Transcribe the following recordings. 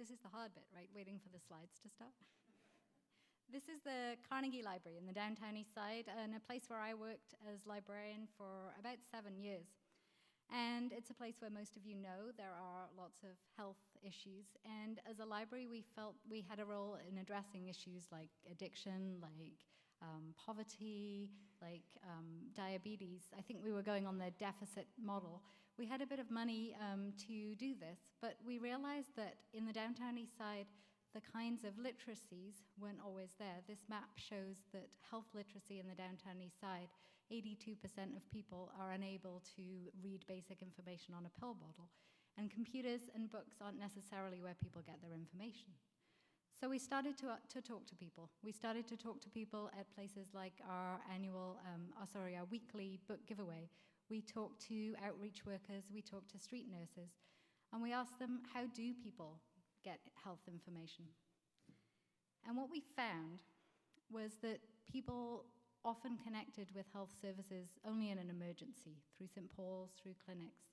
this is the hard bit, right? Waiting for the slides to start. This is the Carnegie Library in the downtown east side, and a place where I worked as librarian for about 7 years. And it's a place where most of you know there are lots of health issues. And as a library, we felt we had a role in addressing issues like addiction, like poverty, like diabetes. I think we were going on the deficit model. We had a bit of money to do this, but we realized that in the downtown east side, the kinds of literacies weren't always there. This map shows that health literacy in the downtown east side, 82% of people are unable to read basic information on a pill bottle. And computers and books aren't necessarily where people get their information. So we started to talk to people. We started to talk to people at places like our our weekly book giveaway. We talked to outreach workers, we talked to street nurses, and we asked them, how do people get health information? And what we found was that people often connected with health services only in an emergency, through St. Paul's, through clinics,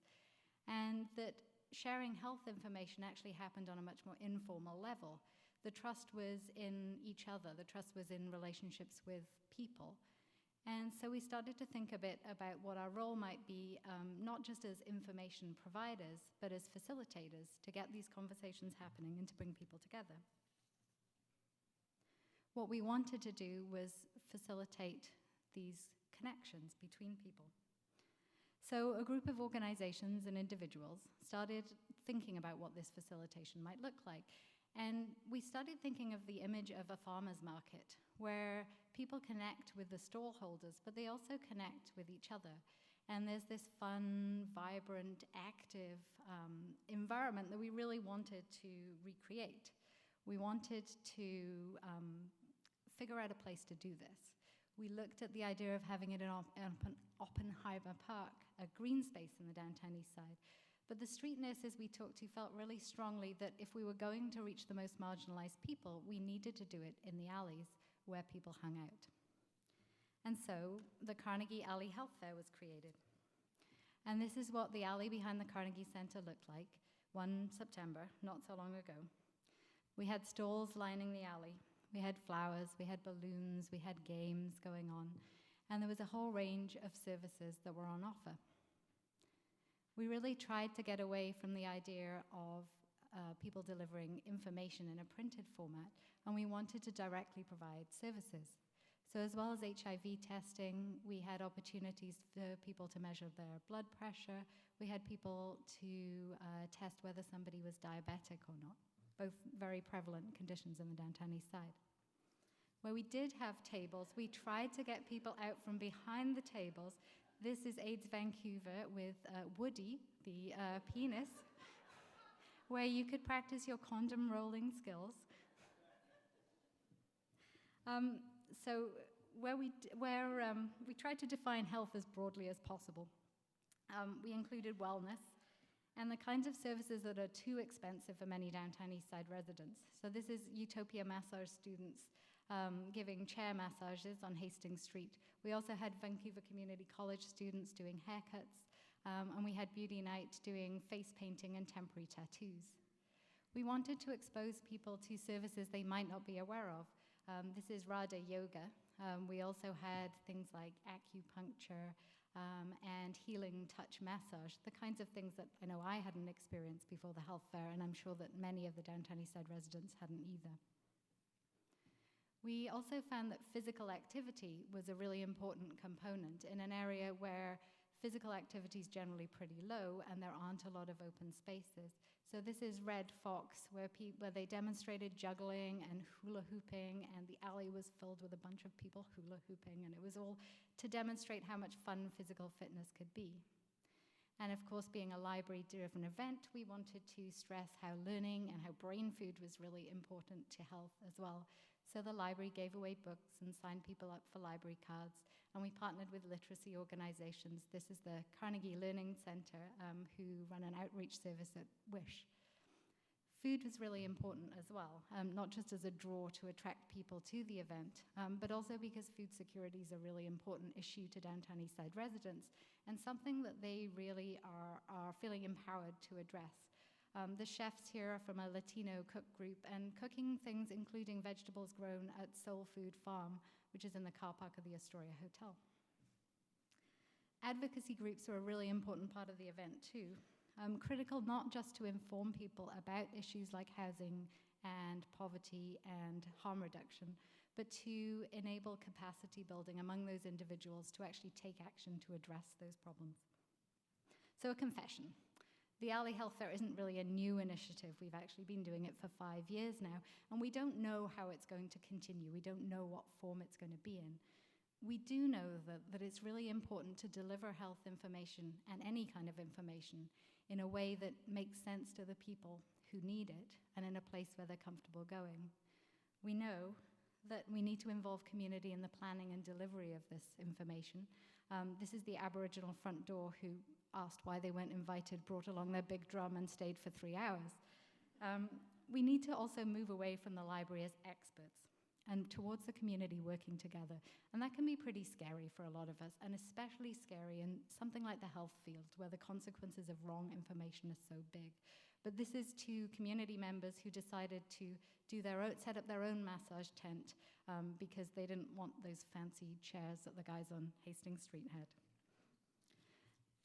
and that sharing health information actually happened on a much more informal level. The trust was in each other, the trust was in relationships with people. And so we started to think a bit about what our role might be, not just as information providers, but as facilitators to get these conversations happening and to bring people together. What we wanted to do was facilitate these connections between people. So a group of organizations and individuals started thinking about what this facilitation might look like. And we started thinking of the image of a farmer's market, where people connect with the stallholders, but they also connect with each other. And there's this fun, vibrant, active environment that we really wanted to recreate. We wanted to figure out a place to do this. We looked at the idea of having it in Oppenheimer Park, a green space in the downtown east side. But the street nurses we talked to felt really strongly that if we were going to reach the most marginalized people, we needed to do it in the alleys where people hung out. And so the Carnegie Alley Health Fair was created. And this is what the alley behind the Carnegie Center looked like one September, not so long ago. We had stalls lining the alley. We had flowers, we had balloons, we had games going on. And there was a whole range of services that were on offer. We really tried to get away from the idea of people delivering information in a printed format, and we wanted to directly provide services. So as well as HIV testing, we had opportunities for people to measure their blood pressure. We had people to test whether somebody was diabetic or not, both very prevalent conditions in the downtown east side. Where we did have tables, we tried to get people out from behind the tables. This is AIDS Vancouver with Woody, the penis, where you could practice your condom rolling skills. So we tried to define health as broadly as possible. We included wellness and the kinds of services that are too expensive for many downtown east side residents. So this is Utopia massage students giving chair massages on Hastings Street. We also had Vancouver Community College students doing haircuts, and we had Beauty Night doing face painting and temporary tattoos. We wanted to expose people to services they might not be aware of. This is Radha Yoga. We also had things like acupuncture and healing touch massage, the kinds of things that I know I hadn't experienced before the health fair, and I'm sure that many of the downtown east side residents hadn't either. We also found that physical activity was a really important component in an area where physical activity is generally pretty low and there aren't a lot of open spaces. So this is Red Fox, where they demonstrated juggling and hula hooping, and the alley was filled with a bunch of people hula hooping, and it was all to demonstrate how much fun physical fitness could be. And of course, being a library-driven event, we wanted to stress how learning and how brain food was really important to health as well. So the library gave away books and signed people up for library cards, and we partnered with literacy organizations. This is the Carnegie Learning Center, who run an outreach service at Wish. Food was really important as well, not just as a draw to attract people to the event, but also because food security is a really important issue to downtown east side residents, and something that they really are feeling empowered to address. The chefs here are from a Latino cook group and cooking things including vegetables grown at Soul Food Farm, which is in the car park of the Astoria Hotel. Advocacy groups are a really important part of the event too, critical not just to inform people about issues like housing and poverty and harm reduction, but to enable capacity building among those individuals to actually take action to address those problems. So a confession. The Alley Health Fair isn't really a new initiative. We've actually been doing it for 5 years now, and we don't know how it's going to continue. We don't know what form it's going to be in. We do know that it's really important to deliver health information and any kind of information in a way that makes sense to the people who need it and in a place where they're comfortable going. We know that we need to involve community in the planning and delivery of this information. This is the Aboriginal front door who asked why they weren't invited, brought along their big drum and stayed for 3 hours. We need to also move away from the library as experts and towards the community working together. And that can be pretty scary for a lot of us, and especially scary in something like the health field, where the consequences of wrong information are so big. But this is to community members who decided to set up their own massage tent because they didn't want those fancy chairs that the guys on Hastings Street had.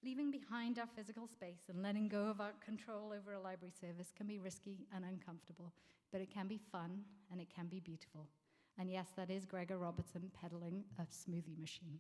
Leaving behind our physical space and letting go of our control over a library service can be risky and uncomfortable, but it can be fun and it can be beautiful. And yes, that is Gregor Robertson peddling a smoothie machine.